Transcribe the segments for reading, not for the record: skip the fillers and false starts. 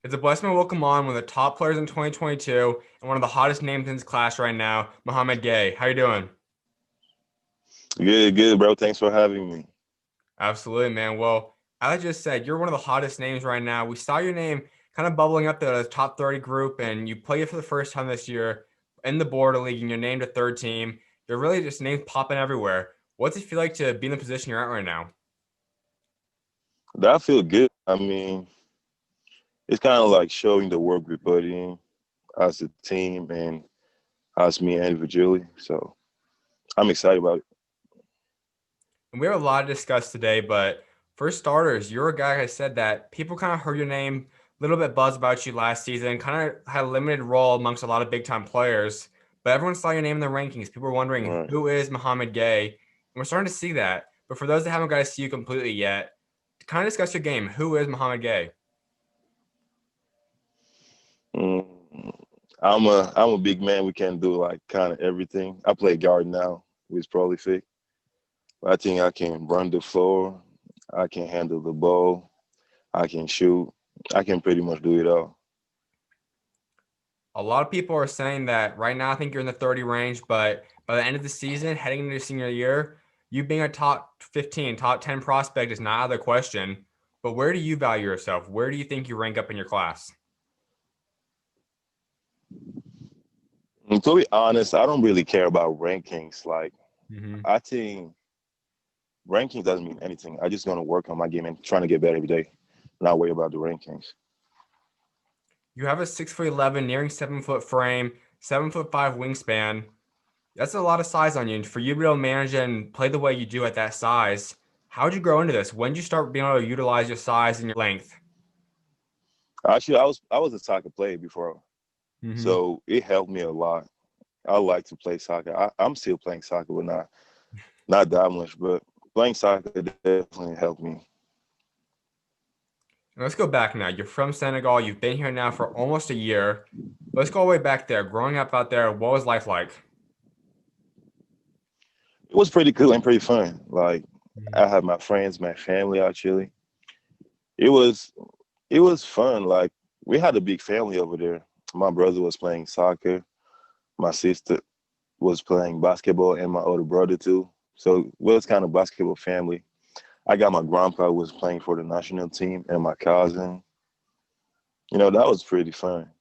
It's a blessing to welcome on one of the top players in 2022 and one of the hottest names in his class right now, Mouhamed Gueye. How you doing? Good, good, bro. Thanks for having me. Absolutely, man. Well, as I just said, you're one of the hottest names right now. We saw your name kind of bubbling up there as top 30 group, and you played it for the first time this year in the Border League, and you're named a third team. You're really just names popping everywhere. What's it feel like to be in the position you're at right now? That feel good. I mean, it's kind of like showing the work we put in as a team and as me individually. So I'm excited about it. And we have a lot to discuss today, but for starters, you're a guy who said that people kind of heard your name, a little bit buzz about you last season, kind of had a limited role amongst a lot of big time players, but everyone saw your name in the rankings. People were wondering Right. who is Mouhamed Gueye, and we're starting to see that. But for those that haven't got to see you completely yet, kind of discuss your game. Who is Mouhamed Gueye? Mm, I'm a big man. We can do like kind of everything. I play guard now, which is prolific. I think I can run the floor. I can handle the ball. I can shoot. I can pretty much do it all. A lot of people are saying that right now. I think you're in the 30 range, but by the end of the season, heading into your senior year, you being a top 15, top 10 prospect is not out of the question. But where do you value yourself? Where do you think you rank up in your class? And to be honest, I don't really care about rankings. Like Hmm. I think ranking doesn't mean anything. I just gonna work on my game and trying to get better every day, not worry about the rankings. You have a 6'11", nearing 7 foot frame, 7 foot five wingspan. That's a lot of size on you. And for you to be able to manage and play the way you do at that size, how did you grow into this? When did you start being able to utilize your size and your length? Actually, I was a soccer player before, Hmm. so it helped me a lot. I like to play soccer. I'm still playing soccer, but not that much. But playing soccer definitely helped me. Let's go back now. You're from Senegal. You've been here now for almost a year. Let's go all the way back there. Growing up out there, what was life like? It was pretty cool and pretty fun. Like Mhm. I had my friends, my family actually. It was it was fun. Like we had a big family over there. My brother was playing soccer. My sister was playing basketball, and my older brother too. So it was kind of basketball family. I got my grandpa who was playing for the national team, and my cousin. That was pretty fun.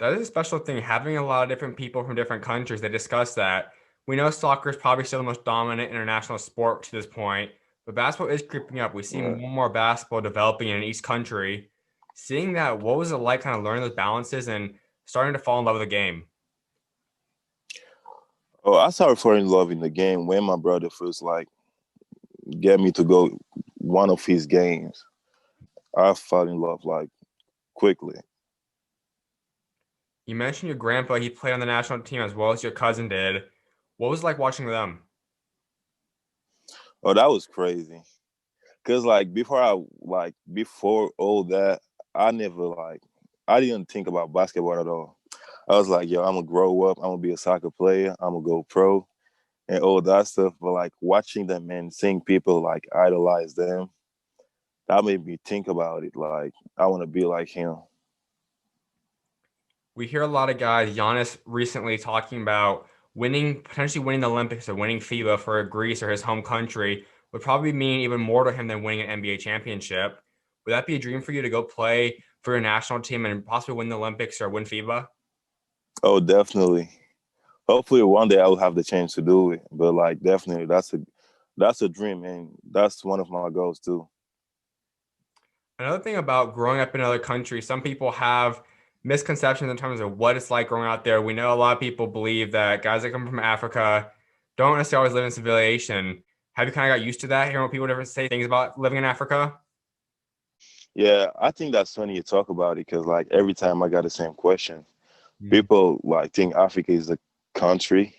That is a special thing. Having a lot of different people from different countries, they discuss that. We know soccer is probably still the most dominant international sport to this point, but basketball is creeping up. We see more Right. and more basketball developing in each country. Seeing that, what was it like kind of learning those balances and starting to fall in love with the game? Oh, I started falling in love in the game when my brother first like get me to go one of his games. I fell in love like quickly. You mentioned your grandpa, he played on the national team as well as your cousin did. What was it like watching them? Oh, that was crazy. Cause like before all that, I didn't think about basketball at all. I was like, yo, I'm gonna grow up. I'm gonna be a soccer player. I'm gonna go pro and all that stuff. But like watching them and seeing people like idolize them, that made me think about it. Like I want to be like him. We hear a lot of guys, Giannis recently talking about potentially winning the Olympics or winning FIBA for Greece or his home country would probably mean even more to him than winning an NBA championship. Would that be a dream for you to go play for your national team and possibly win the Olympics or win FIBA? Oh, definitely. Hopefully one day I will have the chance to do it. But like definitely that's a dream and that's one of my goals too. Another thing about growing up in another country, some people have misconceptions in terms of what it's like growing out there. We know a lot of people believe that guys that come from Africa don't necessarily always live in civilization. Have you kind of got used to that, hearing what people different say things about living in Africa? Yeah, I think that's funny you talk about it because like every time I got the same question, Mhm. people like think Africa is a country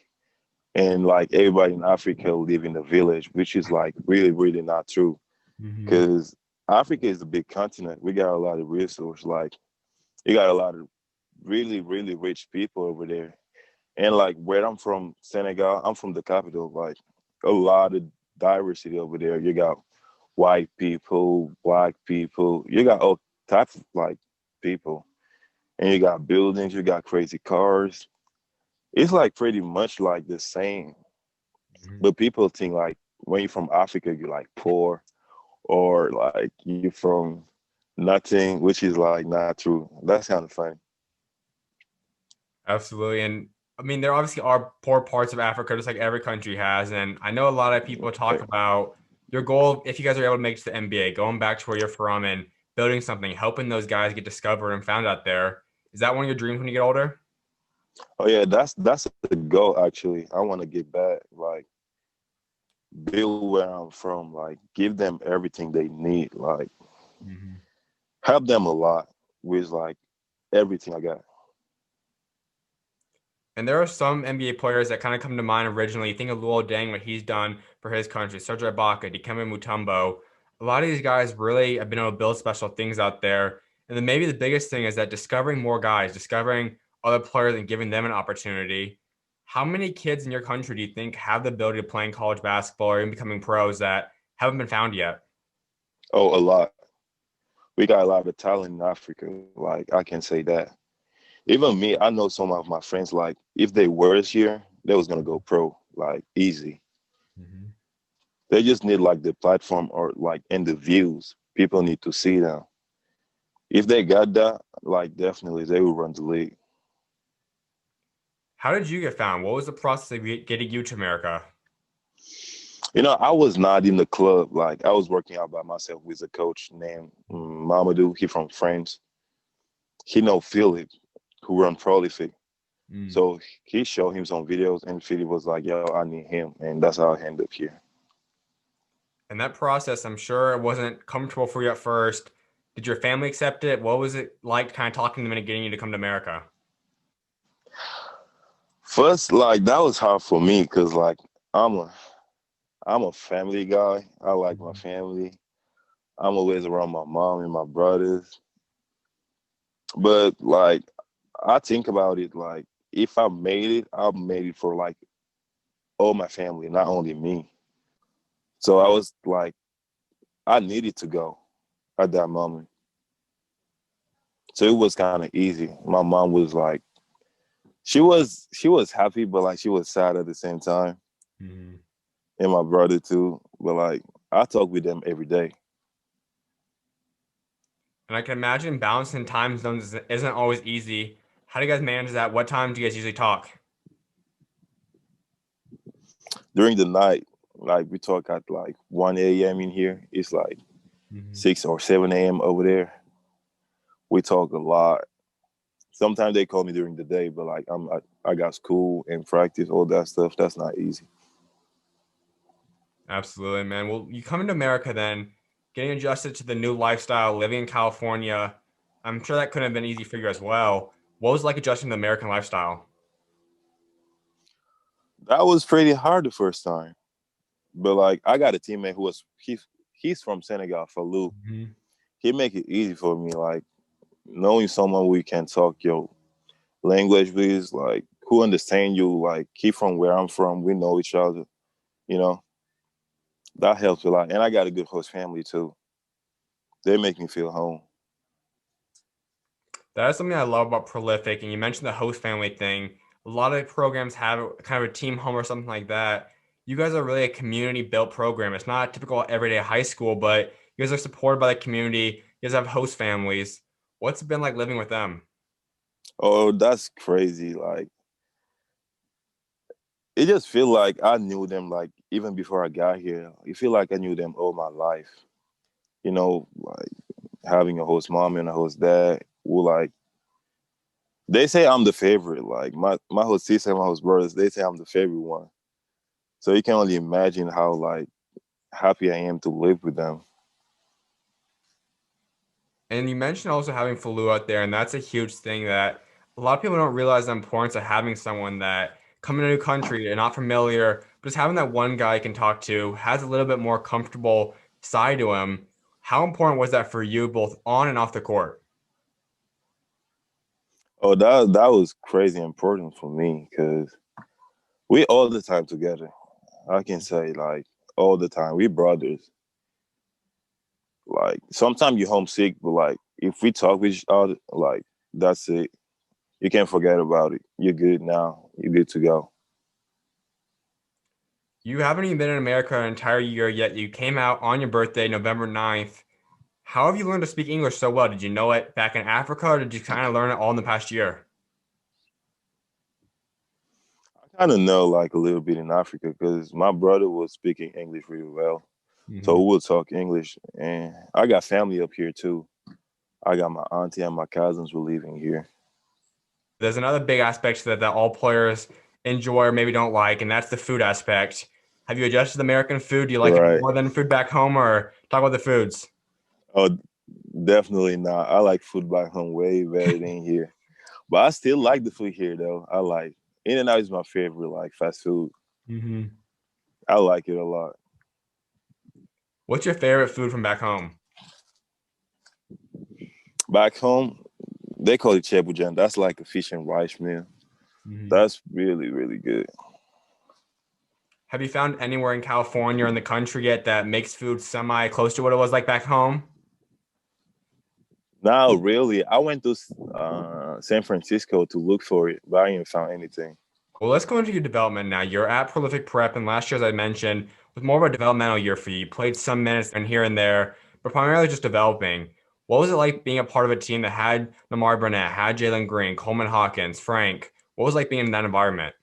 and like everybody in Africa live in a village, which is like really, really not true. Mhm. Because Africa is a big continent. We got a lot of resources. Like you got a lot of really, really rich people over there. And like where I'm from, Senegal, I'm from the capital. Like a lot of diversity over there. You got white people, black people. You got all types of like people, and you got buildings. You got crazy cars. It's like pretty much like the same, Mhm. but people think like when you're from Africa, you're like poor, or like you're from nothing, which is like not true. That's kind of funny. Absolutely. And I mean, there obviously are poor parts of Africa, just like every country has. And I know a lot of people talk Yeah. about your goal, if you guys are able to make it to the NBA, going back to where you're from and building something, helping those guys get discovered and found out there. Is that one of your dreams when you get older? Oh yeah, that's the goal actually. I want to get back, like build where I'm from, like give them everything they need, like Mhm. help them a lot with like everything I got. And there are some NBA players that kind of come to mind originally. You think of Luol Deng, what he's done for his country, Serge Ibaka, Dikembe Mutombo. A lot of these guys really have been able to build special things out there. And then maybe the biggest thing is that discovering more guys, discovering other players and giving them an opportunity. How many kids in your country do you think have the ability to play in college basketball or even becoming pros that haven't been found yet? Oh, a lot. We got a lot of talent in Africa. Like I can say that. Even me, I know some of my friends. Like if they were here, they was gonna go pro, like easy. Mhm. They just need like the platform or like and the views. People need to see them. If they got that, like definitely they will run the league. How did you get found? What was the process of getting you to America? I was not in the club. Like I was working out by myself with a coach named Mamadou. He from France. He know Philip, who run Prolific. Mm. So he showed him some videos, and Philip was like, "Yo, I need him," and that's how I ended up here. And that process, I'm sure it wasn't comfortable for you at first. Did your family accept it? What was it like kind of talking to them and getting you to come to America? First, like that was hard for me because like I'm a I'm a family guy. I like my Mhm. family. I'm always around my mom and my brothers. But like I think about it, like if I made it for like all my family, not only me. So I was like, I needed to go at that moment. So it was kind of easy. My mom was like, she was happy, but like she was sad at the same time, Mhm. and my brother too. But like I talk with them every day. And I can imagine balancing time zones isn't always easy. How do you guys manage that? What time do you guys usually talk? During the night, like we talk at like 1 a.m. in here. It's like Mhm. 6 or 7 a.m. over there. We talk a lot. Sometimes they call me during the day, but like I got school and practice, all that stuff. That's not easy. Absolutely, man. Well, you come into America then, getting adjusted to the new lifestyle, living in California. I'm sure that couldn't have been easy for you as well. What was it like adjusting to the American lifestyle? That was pretty hard the first time, but like I got a teammate who was he's from Senegal, Falou. Mhm. He make it easy for me, like knowing someone we can talk your language with, like who understand you. Like he from where I'm from, we know each other. You know that helps a lot, and I got a good host family too. They make me feel home. That is something I love about Prolific. And you mentioned the host family thing. A lot of programs have kind of a team home or something like that. You guys are really a community built program. It's not a typical everyday high school, but you guys are supported by the community. You guys have host families. What's it been like living with them? Oh, that's crazy. Like it just feel like I knew them like even before I got here. It feel like I knew them all my life. Like having a host mom and a host dad who like they say I'm the favorite. Like my host sister and my host brothers, they say I'm the favorite one. So you can only imagine how like happy I am to live with them. And you mentioned also having Falu out there, and that's a huge thing that a lot of people don't realize the importance of having someone that come in a new country, they're not familiar, but just having that one guy you can talk to has a little bit more comfortable side to him. How important was that for you, both on and off the court? Oh, that was crazy important for me because we all the time together. I can say like all the time. We brothers. Like sometimes you're homesick, but like if we talk with each other, like that's it. You can't forget about it. You're good now. You're good to go. You haven't even been in America an entire year yet. You came out on your birthday, November 9th. How have you learned to speak English so well? Did you know it back in Africa, or did you kind of learn it all in the past year? I kind of know like a little bit in Africa because my brother was speaking English really well. So Mhm. we'll talk English. And I got family up here too. I got my auntie and my cousins were living here. There's another big aspect to that all players enjoy or maybe don't like, and that's the food aspect. Have you adjusted to American food? Do you like it Right. more than food back home, or talk about the foods? Oh, definitely not. I like food back home way better than here. But I still like the food here though. I like In-N-Out is my favorite like fast food. Hmm. I like it a lot. What's your favorite food from back home? Back home, they call it chebujan. That's like a fish and rice meal. Hmm. That's really, really good. Have you found anywhere in California or in the country yet that makes food semi close to what it was like back home? Now, really, I went to San Francisco to look for it, but I didn't find anything. Well, let's go into your development now. You're at Prolific Prep, and last year, as I mentioned, was more of a developmental year for you. You played some minutes and here and there, but primarily just developing. What was it like being a part of a team that had Lamar Burnett, had Jalen Green, Coleman Hawkins, Frank? What was it like being in that environment?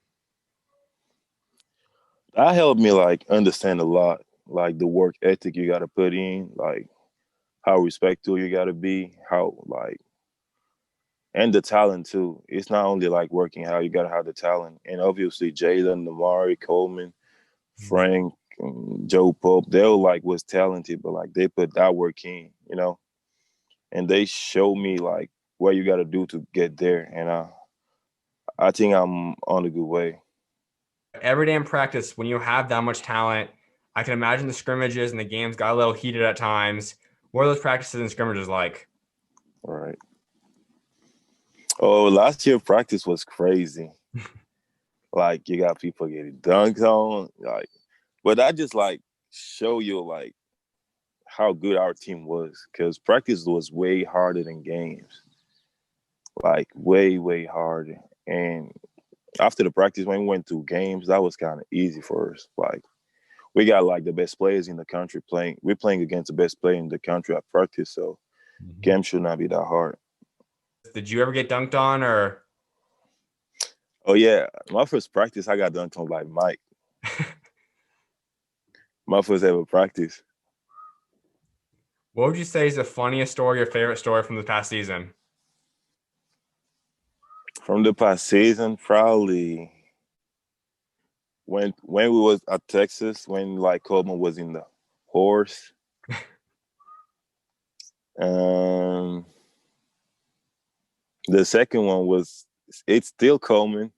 That helped me like understand a lot, like the work ethic you got to put in, like how respectful you got to be, how like and the talent too. It's not only like working how you got to have the talent, and obviously Jalen, Namari, Coleman, Mhm. Frank, and Joe Pope, they all like was talented, but like they put that work in, and they show me like what you got to do to get there, and I think I'm on a good way. Every day in practice, when you have that much talent, I can imagine the scrimmages and the games got a little heated at times. What are those practices and scrimmages like? All right. Oh, last year practice was crazy. Like you got people getting dunked on, like, but that just like show you like how good our team was because practice was way harder than games, like way way harder. And after the practice, when we went to games, that was kind of easy for us. Like we got like the best players in the country playing. We're playing against the best player in the country at practice, so Mhm. games should not be that hard. Did you ever get dunked on or Oh yeah, my first practice, I got dunked on by Mike. My first ever practice. what would you say is the funniest story or favorite story from the past season? From the past season, probably when we was at Texas, when like Coleman was in the horse. Um, the second one was it's still Coleman.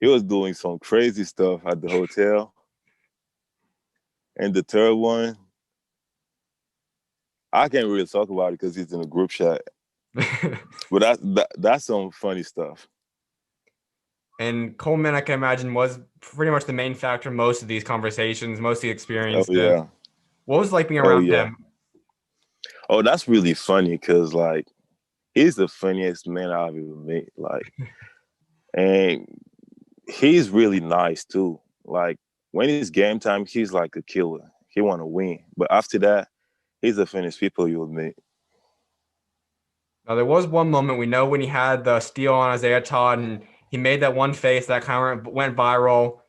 He was doing some crazy stuff at the hotel. And the third one, I can't really talk about it because he's in a group chat. But that's some funny stuff. And Coleman, I can imagine, was pretty much the main factor in most of these conversations, most of the Oh experiences. yeah. What was it like being Oh around yeah. him? Oh, that's really funny because like he's the funniest man I've ever met. Like, and he's really nice too. Like when it's game time, he's like a killer. He want to win. But after that, he's the funniest people you'll meet. Now, there was one moment we know when he had the steal on Isaiah Todd and he made that one face that kind of went viral.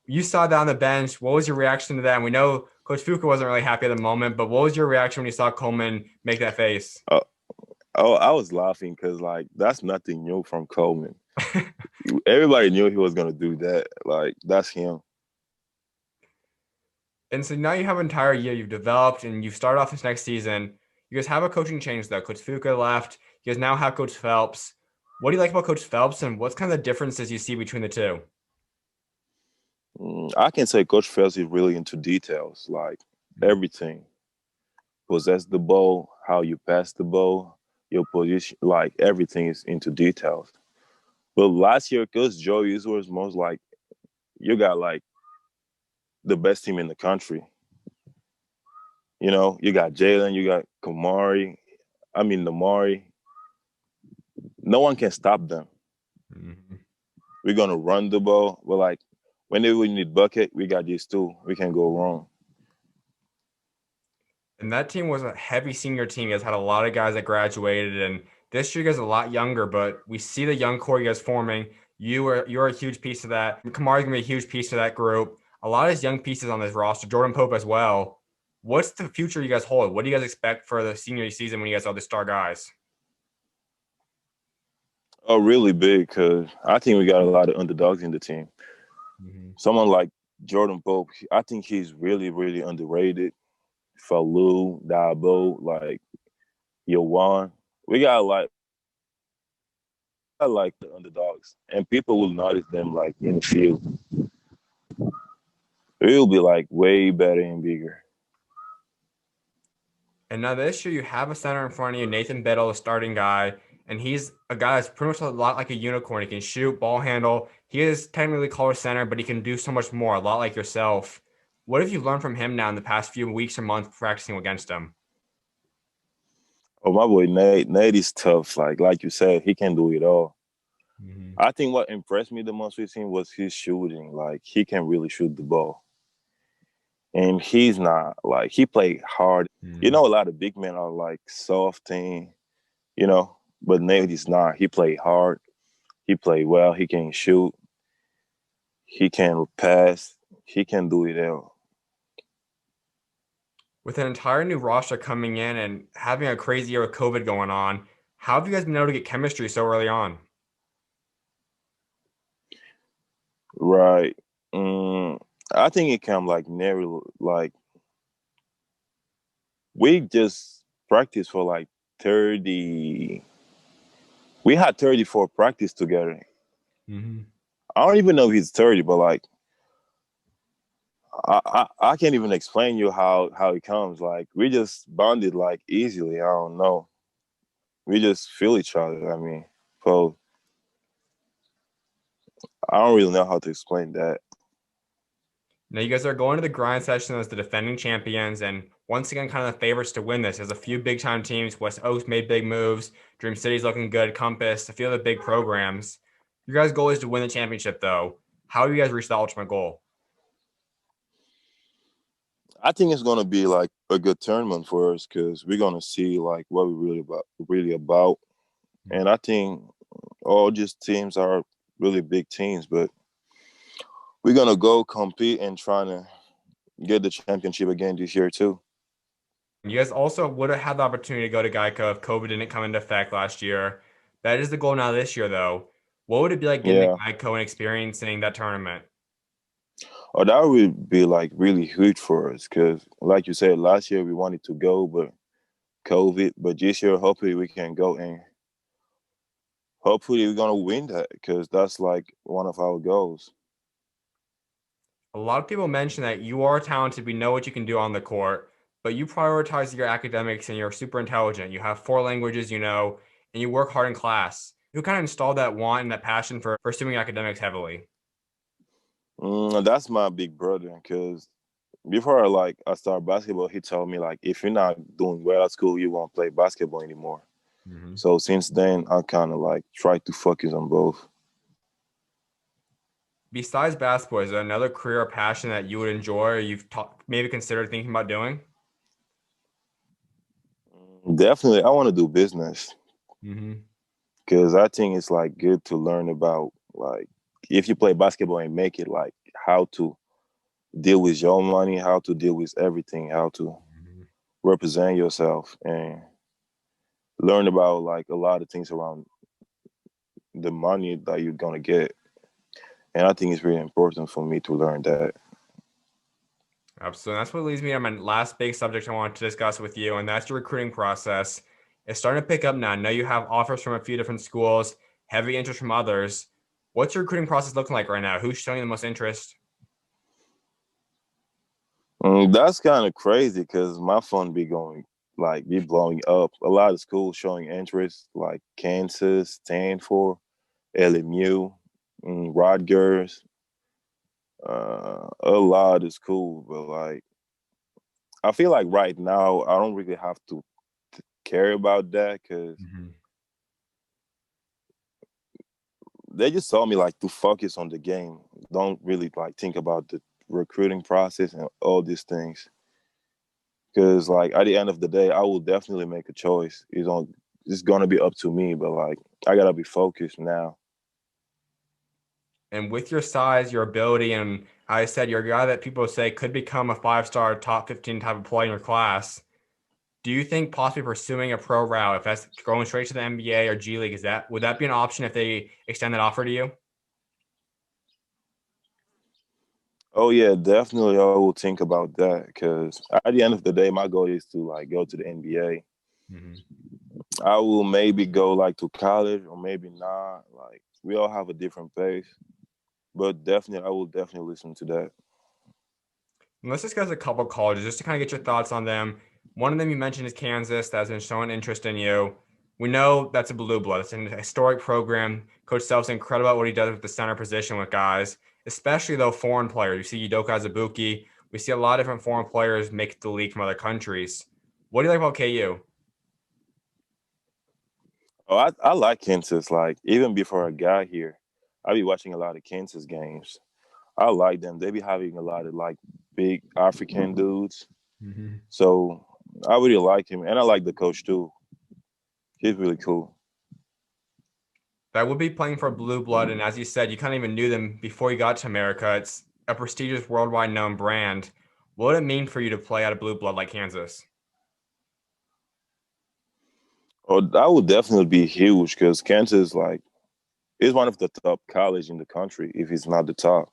You saw that on the bench. What was your reaction to that? And we know Coach Fuka wasn't really happy at the moment, but what was your reaction when you saw Coleman make that face? Uh, oh, I was laughing because like that's nothing new from Coleman. Everybody knew he was gonna do that. Like that's him. And so now you have an entire year you've developed and you've started off this next season. You guys have a coaching change though. Coach Fuka left. You guys now have Coach Phelps. What do you like about Coach Phelps and what's kind of the differences you see between the two? I can say Coach Phelps is really into details, like everything. Possess the ball, how you pass the ball, your position, like everything is into details. But last year, Coach Joey was most like you got like the best team in the country, You know, you got Jalen, you got Kamari. I mean, Namari. No one can stop them. Mhm. We're gonna run the ball, but like whenever we need bucket, we got these two. We can go wrong. And that team was a heavy senior team. You guys had a lot of guys that graduated, and this year you guys are a lot younger, but we see the young core you guys forming. You're a huge piece of that. Kamari's gonna be a huge piece of that group. A lot of these young pieces on this roster, Jordan Pope as well. What's the future you guys hold? What do you guys expect for the senior season when you guys are the star guys? Oh, really big because I think we got a lot of underdogs in the team. Mhm. Someone like Jordan Pope, I think he's really, really underrated. Falou, Dabo, like Yowan. We got like I like the underdogs, and people will notice them like in the field. It will be like way better and bigger. And now this year you have a center in front of you, Nathan Biddle, the starting guy, and he's a guy that's pretty much a lot like a unicorn. He can shoot, ball handle. He is technically called a center, but he can do so much more, a lot like yourself. What have you learned from him now in the past few weeks or months practicing against him? Oh, my boy Nate. Nate is tough. Like you said, he can do it all. Mhm. I think what impressed me the most with him was his shooting. Like he can really shoot the ball, and he's not like he played hard. You Mhm. know, a lot of big men are like soft and you know, but Nate is not. He played hard. He played well. He can shoot. He can pass. He can do it all. With an entire new roster coming in and having a crazy year with COVID going on, how have you guys been able to get chemistry so early on? Right. Mm, I think it can like never like we just practiced for like 30. We had 34 practice together. Mhm. I don't even know if he's 30, but like I can't even explain you how it comes. Like we just bonded like easily. I don't know. We just feel each other. I mean, so I don't really know how to explain that. Now you guys are going to the grind session as the defending champions, and once again, kind of the favorites to win this. There's a few big time teams. West Oaks made big moves. Dream City's looking good. Compass, a few of the big programs. Your guys' goal is to win the championship, though. How do you guys reach the ultimate goal? I think it's gonna be like a good tournament for us because we're gonna see like what we really about. And I think all these teams are really big teams, but we're gonna go compete and trying to get the championship again this year too. You guys also would have had the opportunity to go to Geico if COVID didn't come into effect last year. That is the goal now this year, though. What would it be like getting to Yeah. Geico and experiencing that tournament? Oh, that would be like really huge for us because, like you said, last year we wanted to go, but COVID. But this year, hopefully, we can go and hopefully we're gonna win that because that's like one of our goals. A lot of people mention that you are talented. We know what you can do on the court, but you prioritize your academics and you're super intelligent. You have four languages, and you work hard in class. Who kind of installed that want and that passion for pursuing academics heavily? That's my big brother because before like I started basketball, he told me like if you're not doing well at school, you won't play basketball anymore. Mhm. So since then, I kind of like try to focus on both. Besides basketball, is there another career or passion that you would enjoy or maybe considered thinking about doing? Definitely, I want to do business Mm-hmm. because I think it's like good to learn about like if you play basketball and make it, like how to deal with your money, how to deal with everything, how to represent yourself, and learn about like a lot of things around the money that you're gonna get. And I think it's really important for me to learn that. Absolutely. That's what leads me to my last big subject I wanted to discuss with you, and that's your recruiting process. It's starting to pick up now. I know you have offers from a few different schools, heavy interest from others. What's your recruiting process looking like right now? Who's showing the most interest? That's kind of crazy because my phone be going like be blowing up. A lot of schools showing interest, like Kansas, Stanford, LMU, Rutgers. A lot of schools, but like I feel like right now I don't really have to care about that because Mhm. they just told me like to focus on the game. Don't really like think about the recruiting process and all these things. Because like at the end of the day, I will definitely make a choice. It's gonna be up to me, but like I gotta be focused now. And with your size, your ability, and I said you're a guy that people say could become a 5-star top 15 type of player in your class. Do you think possibly pursuing a pro route, if that's going straight to the NBA or G League, would that be an option if they extend that offer to you? Oh yeah, definitely. I will think about that because at the end of the day, my goal is to like go to the NBA. Mhm. I will maybe go like to college or maybe not. Like we all have a different pace, but definitely, I will definitely listen to that. And let's discuss a couple colleges just to kind of get your thoughts on them. One of them you mentioned is Kansas that has been showing interest in you. We know that's a blue blood. It's an historic program. Coach Self's incredible at what he does with the center position with guys, especially though foreign players. You see Udoka Azubuike. We see a lot of different foreign players make the league from other countries. What do you like about KU? Oh, I like Kansas. Like even before I got here, I be watching a lot of Kansas games. I like them. They be having a lot of like big African dudes. Mhm. So I really like him, and I like the coach too. He's really cool. That would be playing for Blue Blood, and as you said, you kind of even knew them before you got to America. It's a prestigious, worldwide known brand. What would it mean for you to play out of Blue Blood like Kansas? Oh, that would definitely be huge because Kansas like is one of the top college in the country, if it's not the top.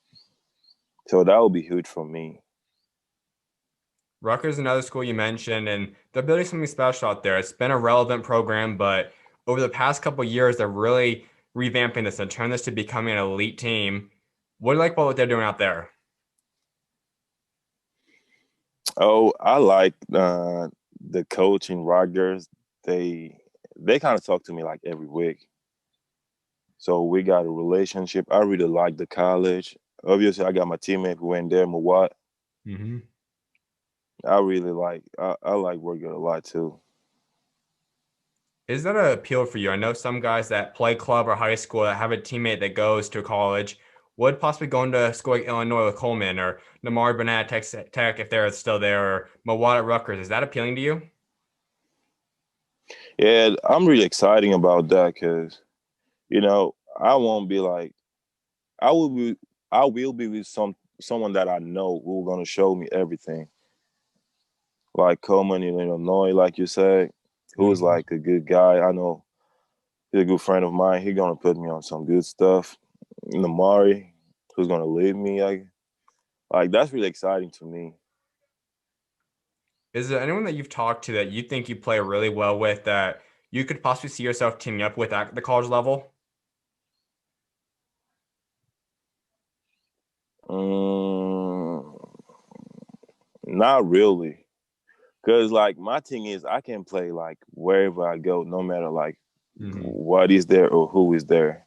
So that would be huge for me. Rutgers is another school you mentioned, and they're building something special out there. It's been a relevant program, but over the past couple of years, they're really revamping this and turn this to becoming an elite team. What do you like about what they're doing out there? Oh, I like the coach in Rutgers. They kind of talk to me like every week. So we got a relationship. I really like the college. Obviously, I got my teammate who went there, Mawat. Hmm. I like Rutgers a lot too. Is that an appeal for you? I know some guys that play club or high school that have a teammate that goes to college would possibly go into school like Illinois with Coleman or Namari Burnett at Texas Tech if they're still there, or Mawad at Rutgers. Is that appealing to you? Yeah, I'm really excited about that because I won't be like I will be I will be with someone that I know who's gonna show me everything. Like Coleman in Illinois, like you said, who's Mhm. like a good guy. I know he's a good friend of mine. He's gonna put me on some good stuff. Namari, who's gonna lead me. Like that's really exciting to me. Is there anyone that you've talked to that you think you play really well with that you could possibly see yourself teaming up with at the college level? Mm, not really. Cause like my thing is I can play like wherever I go, no matter like Hmm. what is there or who is there.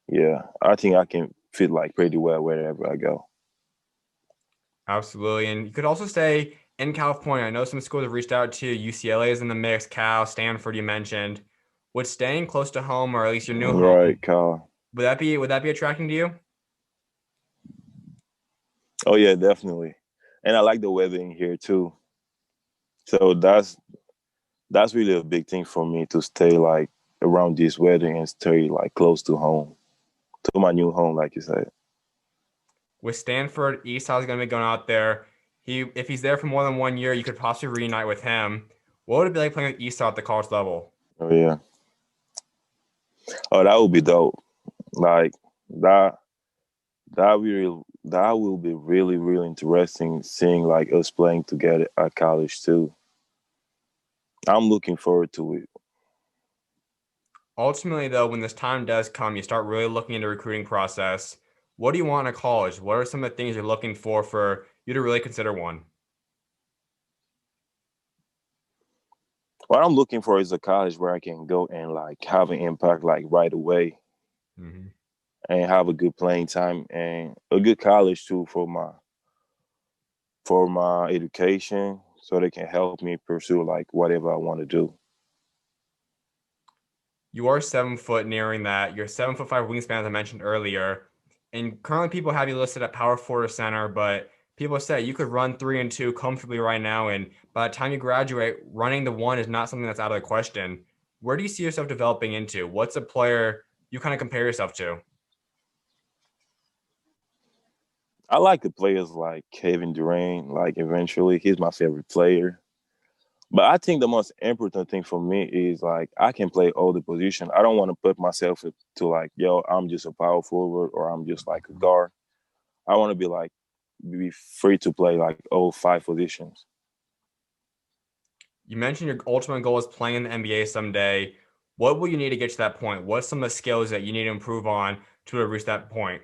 Yeah, I think I can fit like pretty well wherever I go. Absolutely. And you could also stay in California. I know some schools have reached out to you. UCLA is in the mix, Cal, Stanford, you mentioned. Would staying close to home or at least your new home, Right, Kyle. would that be attracting to you? Oh yeah, definitely. And I like the weather in here too. So that's really a big thing for me to stay like around this weather and stay like close to home, to my new home, like you said. With Stanford, Esau's going to be going out there. If he's there for more than 1 year, you could possibly reunite with him. What would it be like playing with Esau at the college level? Oh yeah. Oh, that would be dope. Like that that will be really really interesting seeing like us playing together at college too. I'm looking forward to it. Ultimately, though, when this time does come, you start really looking into recruiting process. What do you want in a college? What are some of the things you're looking for you to really consider one? What I'm looking for is a college where I can go and like have an impact like right away Hmm. and have a good playing time and a good college too for for my education so they can help me pursue like whatever I want to do. You are 7 foot, nearing that. You're 7'5" wingspan, as I mentioned earlier. And currently, people have you listed at power forward or center, but people say you could run 3 and 2 comfortably right now. And by the time you graduate, running the one is not something that's out of the question. Where do you see yourself developing into? What's a player you kind of compare yourself to? I like the players like Kevin Durant, like eventually he's my favorite player. But I think the most important thing for me is like I can play all the positions. I don't want to put myself to like, yo, I'm just a power forward or I'm just like a guard. I want to be free to play like all 5 positions. You mentioned your ultimate goal is playing in the NBA someday. What will you need to get to that point? What's some of the skills that you need to improve on to reach that point?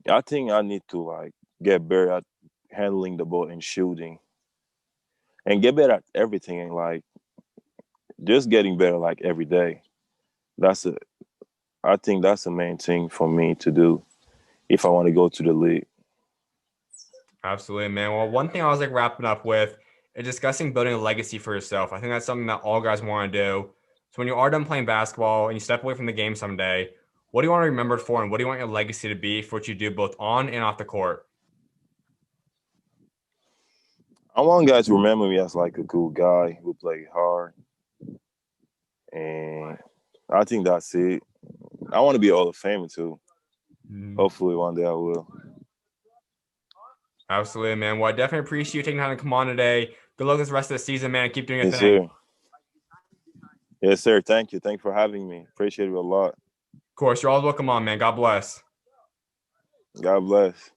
I think I need to like get better at handling the ball and shooting and get better at everything and like just getting better like every day. That's a I think that's the main thing for me to do if I want to go to the league. Absolutely, man. Well, one thing I was like wrapping up with is discussing building a legacy for yourself. I think that's something that all guys want to do. So when you are done playing basketball and you step away from the game someday, what do you want to be remembered for, and what do you want your legacy to be for what you do both on and off the court? I want guys to remember me as like a cool guy who played hard, and I think that's it. I want to be Hall of Famer too. Mhm. Hopefully one day I will. Absolutely, man. Well, I definitely appreciate you taking time to come on today. Good luck this rest of the season, man. Keep doing your Yes, thing. sir. Yes, sir. Thank you. Thank you for having me. Appreciate it a lot. Of course, you're always welcome on, man. God bless. God bless.